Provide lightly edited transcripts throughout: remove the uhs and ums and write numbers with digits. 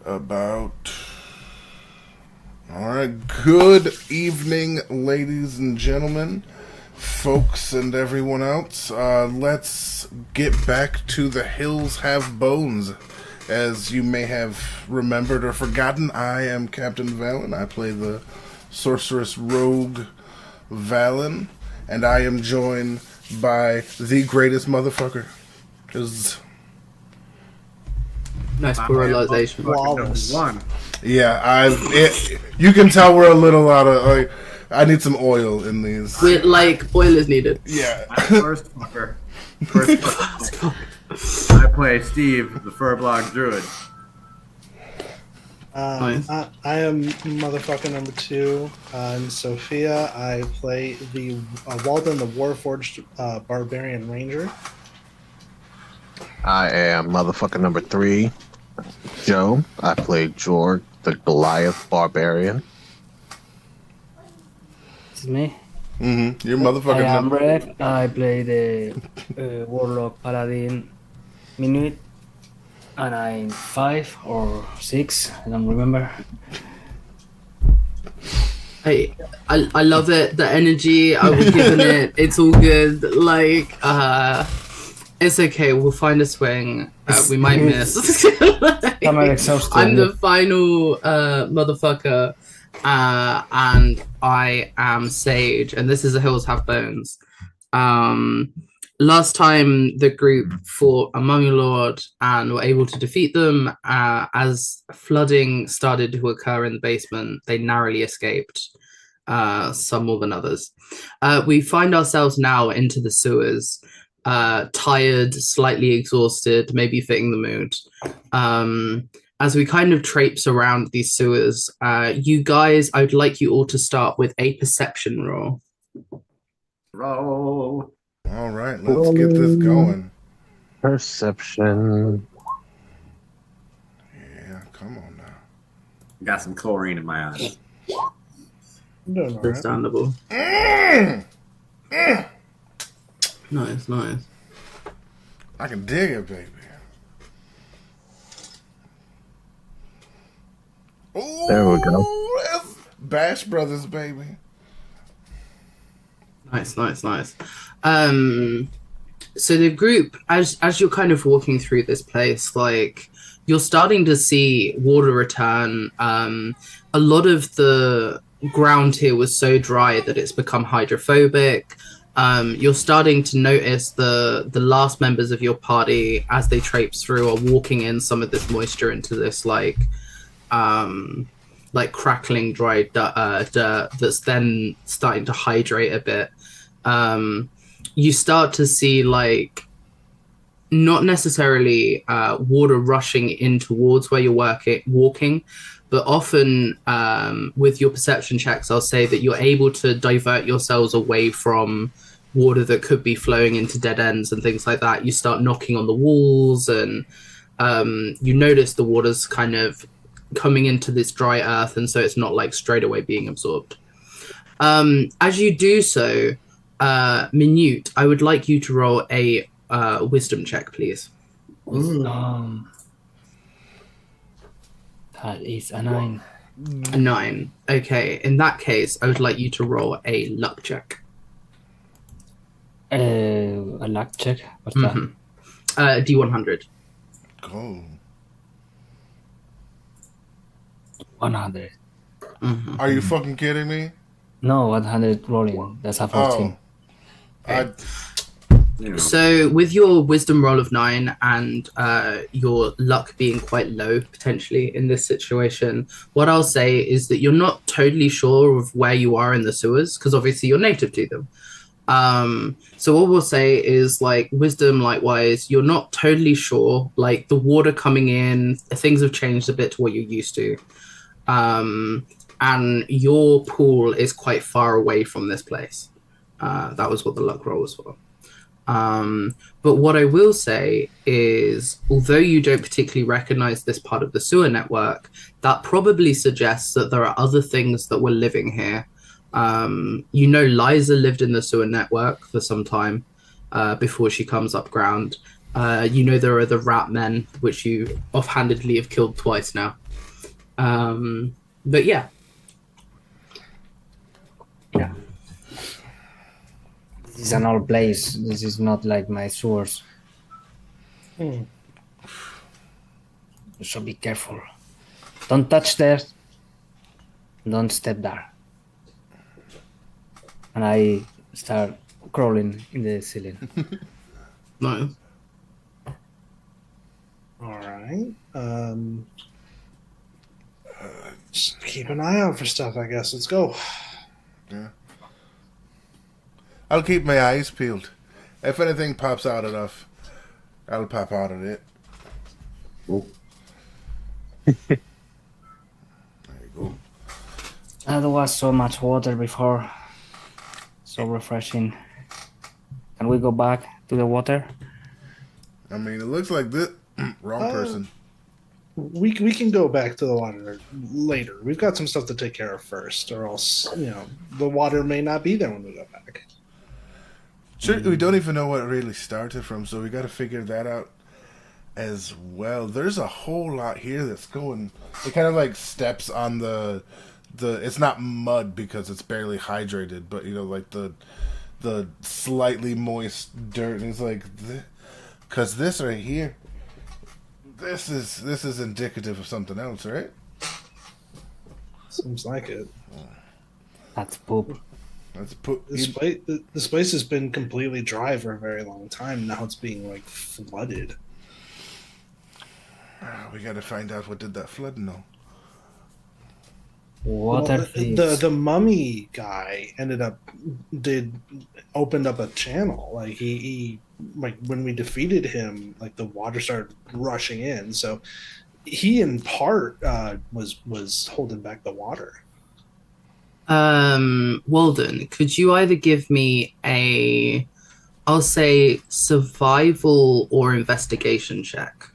About. Alright, good evening, ladies and gentlemen, folks and everyone else. Let's get back to The Hills Have Bones. As you may have remembered or forgotten, I am Captain Valen. I play the sorceress rogue Valen, and I am joined by the greatest motherfucker. Cause nice pluralization. One. yeah, you can tell we're a little out of. I need some oil in these. Oil is needed. Yeah. First fucker. I play Steve, the Furblog Druid. Nice. I am motherfucker number 2. I'm Sophia. I play the Walden, the Warforged Barbarian Ranger. I am motherfucker number 3, Joe. I play Jorg, the Goliath Barbarian. This is me. Mm-hmm. You're motherfucking I am number. Rev. I play the Warlock Paladin Minuit, and I'm 5 or 6. I don't remember. I love it. The energy I was giving it. It's all good. It's okay. We'll find a swing. We might miss. I'm exhausted. I'm the final motherfucker, and I am Sage, and this is The Hills Have Bones. Last time the group fought a mummy lord and were able to defeat them, as flooding started to occur in the basement, they narrowly escaped, some more than others. We find ourselves now into the sewers, tired, slightly exhausted, maybe fitting the mood. As we kind of traipse around these sewers, you guys, I would like you all to start with a perception roll. Roll. All right, let's get this going. Perception. Yeah, come on now. Got some chlorine in my eyes. I'm doing alright. Understandable. Nice. I can dig it, baby. Ooh, There we go. that's Bash Brothers, baby. Nice. So the group, as you're kind of walking through this place, you're starting to see water return. A lot of the ground here was so dry that it's become hydrophobic. You're starting to notice the last members of your party, as they traipse through, are walking in some of this moisture into this crackling dry dirt that's then starting to hydrate a bit. You start to see not necessarily water rushing in towards where you're walking, but often with your perception checks, I'll say that you're able to divert yourselves away from water that could be flowing into dead ends and things like that. You start knocking on the walls, and you notice the water's kind of coming into this dry earth, and so it's not straight away being absorbed. As you do so, Minute, I would like you to roll a wisdom check, please. That is a 9. A 9. Okay, in that case, I would like you to roll a luck check. A luck check. What's that? D100. Go. 100. Mm-hmm. Are you fucking kidding me? No, 100 rolling. That's a 14. So with your wisdom roll of 9 and your luck being quite low potentially in this situation, what I'll say is that you're not totally sure of where you are in the sewers, because obviously you're native to them. So what we'll say is wisdom, likewise, you're not totally sure, the water coming in, things have changed a bit to what you're used to. And your pool is quite far away from this place. That was what the luck roll was for. But what I will say is, although you don't particularly recognize this part of the sewer network, that probably suggests that there are other things that were living here. Liza lived in the sewer network for some time before she comes up ground. There are the rat men, which you offhandedly have killed twice now. But yeah. Yeah. This is an old place. This is not like my source. Hmm. So be careful. Don't touch there. Don't step there. And I start crawling in the ceiling. No. All right. Just keep an eye out for stuff, I guess. Let's go. Yeah. I'll keep my eyes peeled. If anything pops out enough, I'll pop out of it. Cool. There you go. There was so much water before. So refreshing. Can we go back to the water? I mean, it looks like this. Wrong person. We can go back to the water later. We've got some stuff to take care of first, or else the water may not be there when we go back. Sure, we don't even know what it really started from, so we got to figure that out as well. There's a whole lot here that's going. It kind of like steps on the. It's not mud because it's barely hydrated, but like the slightly moist dirt. And it's like, because this right here, this is indicative of something else, right? Seems like it. That's poop. Let's put. This place has been completely dry for a very long time. Now it's being like flooded. We got to find out what did that flood know. Water The mummy guy opened up a channel. Like he like when we defeated him, like the water started rushing in. So he in part was holding back the water. Walden, could you either give me I'll say survival or investigation check?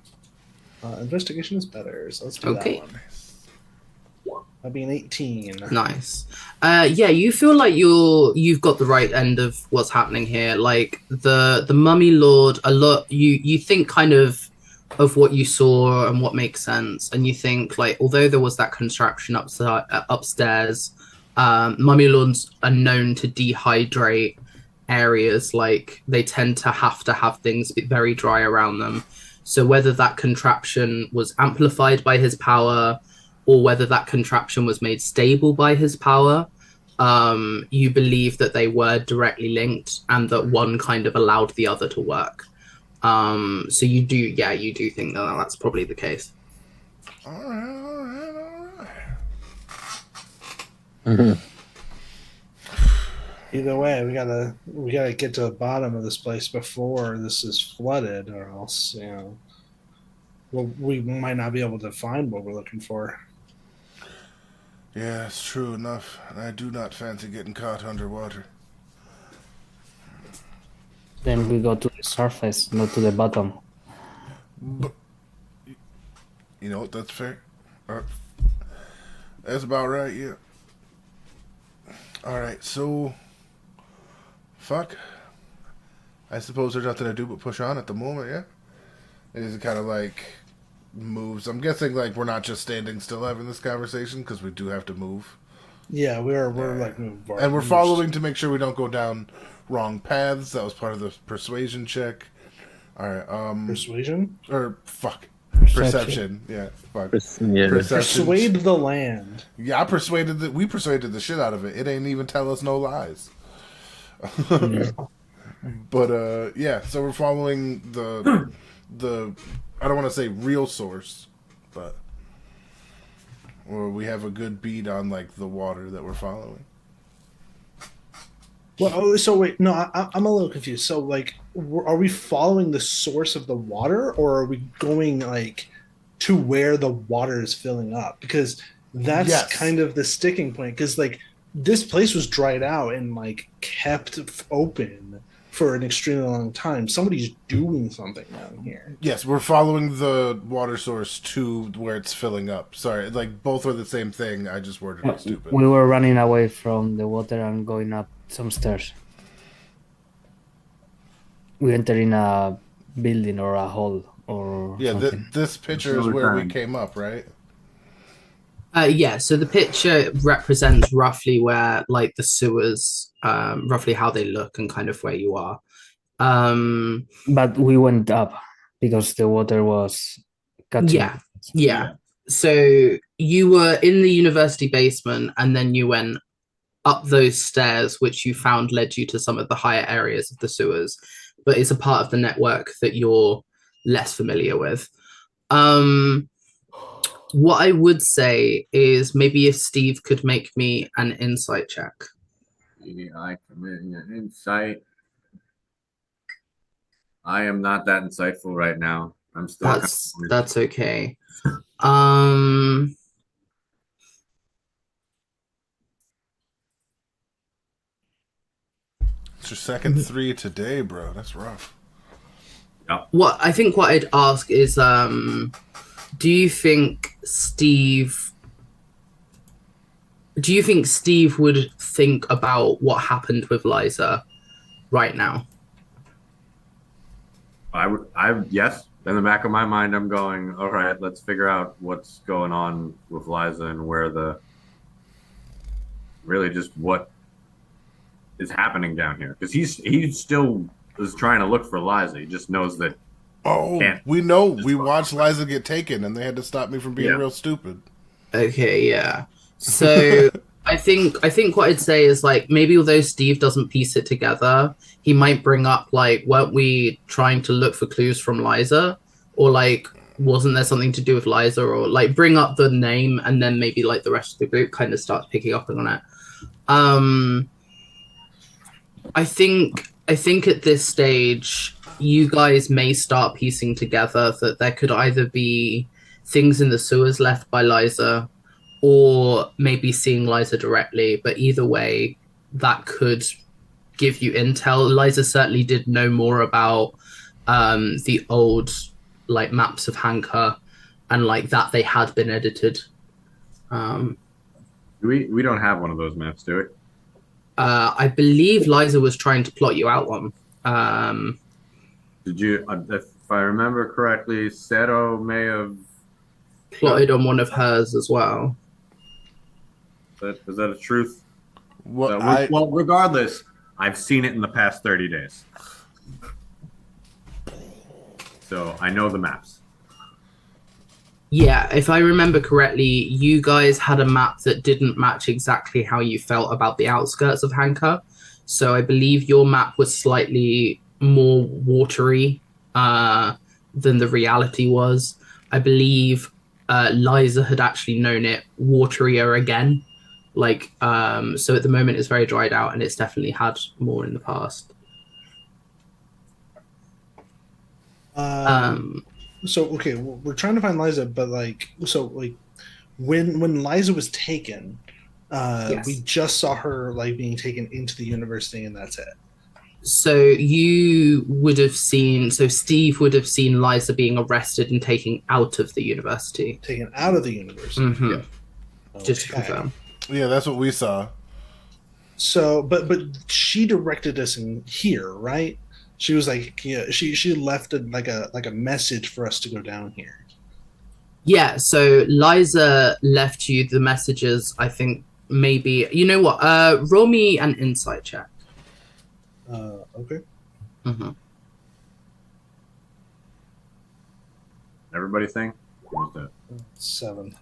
Investigation is better, so let's do Okay. that one. That'd be an 18. Nice. Yeah, you feel like you've got the right end of what's happening here. Like the mummy lord, a lot. You think kind of what you saw and what makes sense, and you think like although there was that contraption upstairs, mummy lords are known to dehydrate areas. Like they tend to have things very dry around them. So whether that contraption was amplified by his power, or whether that contraption was made stable by his power, you believe that they were directly linked and that one kind of allowed the other to work. So you do think that that's probably the case. All right. Mhm. Either way, we gotta get to the bottom of this place before this is flooded, or else we might not be able to find what we're looking for. Yeah, it's true enough. I do not fancy getting caught underwater. Then we go to the surface, not to the bottom. But, you know what? That's fair. That's about right. Yeah. All right. So, fuck. I suppose there's nothing to do but push on at the moment. Yeah. It is kind of like moves. I'm guessing like we're not just standing still having this conversation because we do have to move. Yeah, we're like moving forward. And we're following to make sure we don't go down wrong paths. That was part of the persuasion check. All right. Persuasion Or fuck. Perception. Perception. Yeah. Fuck. Yeah. Perception. persuade the land. Yeah, we persuaded the shit out of it. It ain't even tell us no lies. But yeah, so we're following the I don't want to say real source, but or we have a good beat on like the water that we're following. Well, so wait, no, I'm a little confused. So, like, are we following the source of the water, or are we going like to where the water is filling up? Because that's Yes. kind of the sticking point. Because like this place was dried out and like kept open for an extremely long time. Somebody's doing something down here. Yes, we're following the water source to where it's filling up. Sorry, like both are the same thing. I just worded it stupid. We were running away from the water and going up some stairs. We entered in a building or a hall or Yeah, something. this picture is Another where we time. came up, right? Yeah, so the picture represents roughly where like the sewers, roughly how they look and kind of where you are. But we went up because the water was catching. Yeah, yeah. So you were in the university basement and then you went up those stairs, which you found led you to some of the higher areas of the sewers, but it's a part of the network that you're less familiar with. What I would say is maybe if Steve could make me an insight check. I commit an insight. I am not that insightful right now. I'm still. That's okay. It's your second 3 today, bro. That's rough. What I'd ask is, do you think Steve would think about what happened with Liza right now? Yes. In the back of my mind, I'm going, all right, let's figure out what's going on with Liza and really just what is happening down here. Because he still is trying to look for Liza. He just knows that. Oh, we know. We watched Liza get taken, and they had to stop me from being real stupid. Okay, yeah. So I think what I'd say is like maybe although Steve doesn't piece it together, he might bring up like, weren't we trying to look for clues from Liza, or like wasn't there something to do with Liza, or like bring up the name, and then maybe like the rest of the group kind of starts picking up on it. I think at this stage you guys may start piecing together that there could either be things in the sewers left by Liza, or maybe seeing Liza directly. But either way, that could give you intel. Liza certainly did know more about the old like maps of Hanka, and like that they had been edited. We don't have one of those maps, do we? I believe Liza was trying to plot you out one. Did you, if I remember correctly, Seto may have plotted on one of hers as well. Is that a truth? Well, regardless, I've seen it in the past 30 days. So I know the maps. Yeah, if I remember correctly, you guys had a map that didn't match exactly how you felt about the outskirts of Hanka. So I believe your map was slightly more watery than the reality was. I believe Liza had actually known it waterier again. Like, so at the moment it's very dried out, and it's definitely had more in the past. So okay, we're trying to find Liza, but when Liza was taken, Yes. we just saw her like being taken into the university, and that's it. So you would have seen, so Steve would have seen Liza being arrested and taken out of the university. Taken out of the university. Mm-hmm. Yeah. Just to Okay. confirm. yeah, that's what we saw. So, but she directed us in here, right? She was like, yeah, she left a message for us to go down here. Yeah, so Liza left you the messages, I think maybe, you know what, roll me an insight check. Okay. Mm-hmm. Everybody think? What was 7.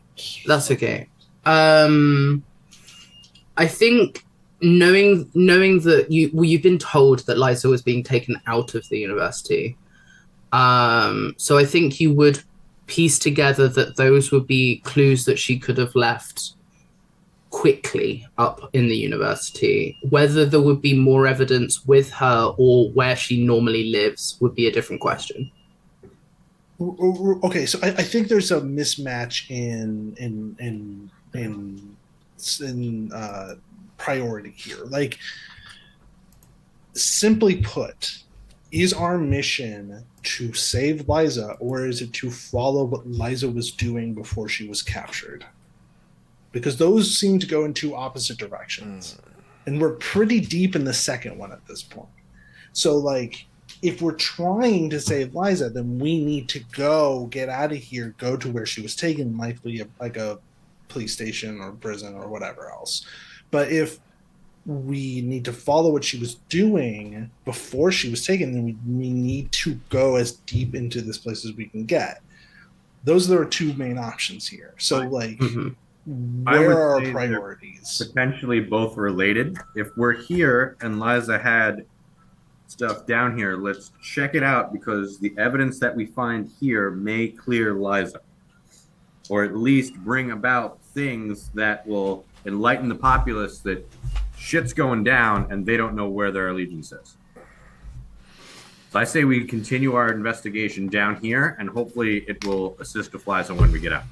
That's okay. I think knowing that you've been told that Liza was being taken out of the university. So I think you would piece together that those would be clues that she could have left quickly up in the university. Whether there would be more evidence with her or where she normally lives would be a different question. Okay, so I think there's a mismatch in priority here. Like, simply put, is our mission to save Liza, or is it to follow what Liza was doing before she was captured? Because those seem to go in two opposite directions. And we're pretty deep in the second one at this point. So, like, if we're trying to save Liza, then we need to go get out of here, go to where she was taken, likely like a police station or prison or whatever else. But if we need to follow what she was doing before she was taken, then we need to go as deep into this place as we can get. Those are our two main options here. So, like, I would where are our say priorities? potentially both related. If we're here and Liza had stuff down here, let's check it out, because the evidence that we find here may clear Liza, or at least bring about things that will enlighten the populace that shit's going down and they don't know where their allegiance is. So I say we continue our investigation down here, and hopefully it will assist with Liza when we get out.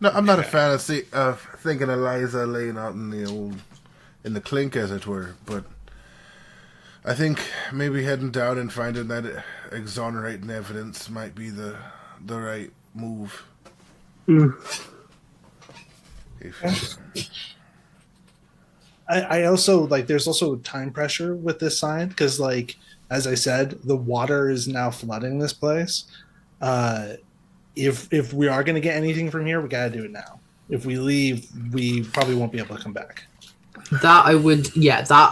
No, I'm not a fan of thinking of Liza laying out in the clink, as it were, but I think maybe heading down and finding that exonerating evidence might be the right move. I also like. There's also time pressure with this sign because, like, as I said, the water is now flooding this place. If we are going to get anything from here, we got to do it now. If we leave, we probably won't be able to come back. That I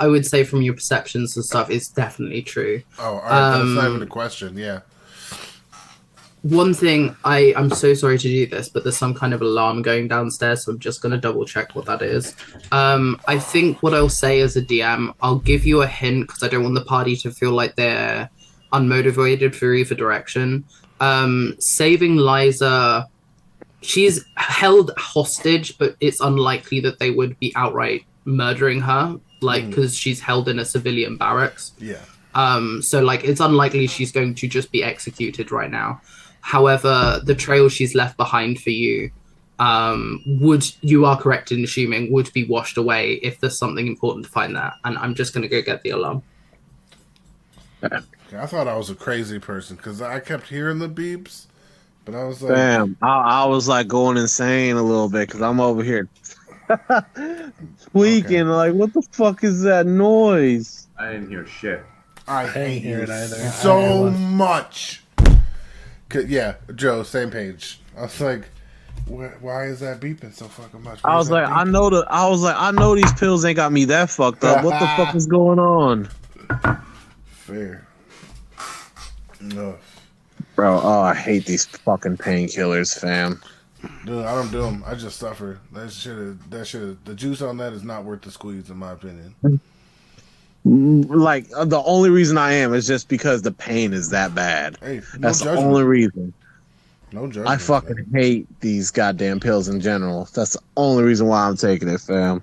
would say from your perceptions and stuff is definitely true. Oh, all right, that's not even a question. Yeah. One thing, I'm so sorry to do this, but there's some kind of alarm going downstairs, so I'm just going to double check what that is. I think what I'll say as a DM, I'll give you a hint because I don't want the party to feel like they're unmotivated for either direction. Saving Liza, she's held hostage, but it's unlikely that they would be outright murdering her, like, because she's held in a civilian barracks. Yeah. So, like, it's unlikely she's going to just be executed right now. However, the trail she's left behind for you, you are correct in assuming, would be washed away if there's something important to find there. And I'm just going to go get the alarm. I thought I was a crazy person because I kept hearing the beeps, but I was like, Damn, I was like going insane a little bit because I'm over here tweaking. Okay. Like, what the fuck is that noise? I didn't hear shit. I didn't hate hear you it either. so much. Yeah, Joe, same page. I was like, why is that beeping so fucking much? I was like, I know these pills ain't got me that fucked up. What the fuck is going on? Fair. No. Bro, oh, I hate these fucking painkillers, fam. Dude, I don't do them. I just suffer. The juice on that is not worth the squeeze, in my opinion. Like, the only reason I am is just because the pain is that bad. Hey, That's the only reason. No judgment. I fucking hate these goddamn pills in general. That's the only reason why I'm taking it, fam.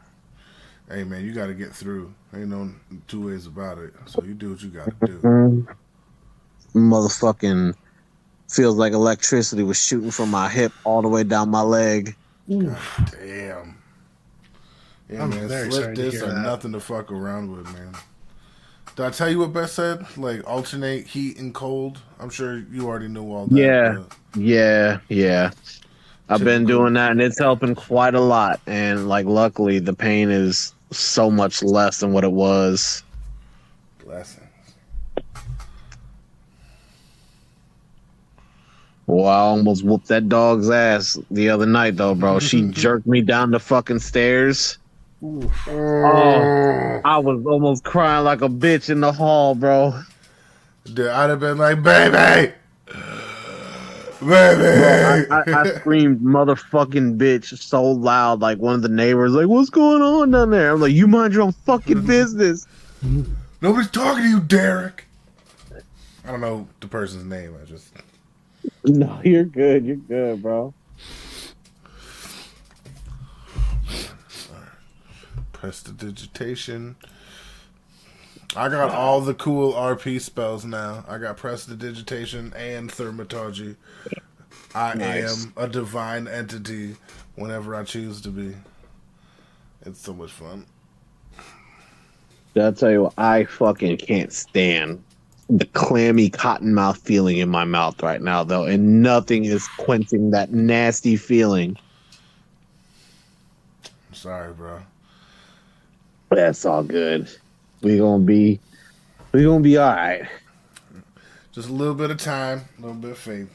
Hey, man, you got to get through. Ain't no two ways about it. So you do what you got to do. Motherfucking feels like electricity was shooting from my hip all the way down my leg. God damn. Yeah, I'm man, very slip sorry to this hear or that. nothing to fuck around with, man. Did I tell you what Beth said? Like, alternate heat and cold? I'm sure you already knew all that. Yeah. I've been doing that, and it's helping quite a lot. And, like, luckily, the pain is so much less than what it was. Blessings. Well, I almost whooped that dog's ass the other night, though, bro. She jerked me down the fucking stairs. Oh, I was almost crying like a bitch in the hall, bro. Dude, I'd have been like, baby! Baby! Bro, I screamed motherfucking bitch so loud, like one of the neighbors, like, what's going on down there? I'm like, you mind your own fucking business. Nobody's talking to you, Derek! I don't know the person's name. I just... No, you're good. You're good, bro. Prestidigitation. I got all the cool RP spells now. I got prestidigitation and thaumaturgy. I am a divine entity whenever I choose to be. It's so much fun. I'll tell you what, I fucking can't stand the clammy cotton mouth feeling in my mouth right now, though, and nothing is quenching that nasty feeling. I'm sorry, bro. That's all good. We gonna be all right. Just a little bit of time, a little bit of faith.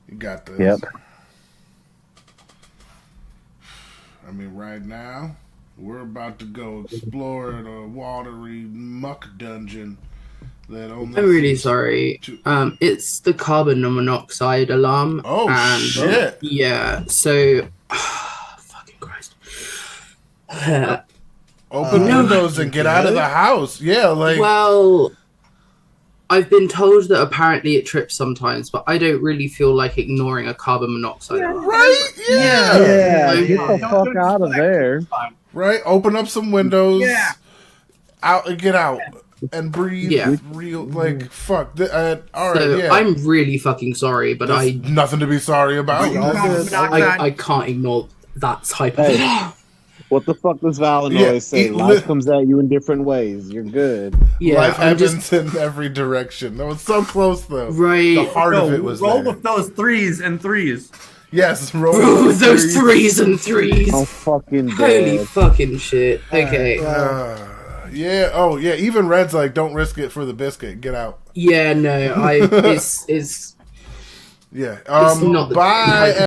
You got this. Yep. I mean, right now, we're about to go explore the watery muck dungeon that only. I'm really seems sorry. to- It's the carbon monoxide alarm. Oh, and shit. Yeah. So, fucking Christ. Open No. windows and get out of the house. Yeah, like. Well, I've been told that apparently it trips sometimes, but I don't really feel like ignoring a carbon monoxide alarm. Right? Yeah. Yeah, Yeah. get the fuck out of there. Right? Open up some windows. Yeah. Out, get out. And breathe. Yeah. Real, like, fuck. All right, So yeah. I'm really fucking sorry, but There's nothing to be sorry about. I can't ignore that type of. Hey. What the fuck does Valanois Yeah, say? Life comes at you in different ways. You're good. Yeah, Life I'm happens just in every direction. That was so close, though. right. The heart of it was roll there. with those threes and threes. Yes, roll Bro, with those threes and threes. I'm fucking Holy dead. fucking shit. Okay. Yeah. Oh, yeah. Even Red's like, don't risk it for the biscuit. Get out. Yeah, no, it's Yeah. It's not the- Bye.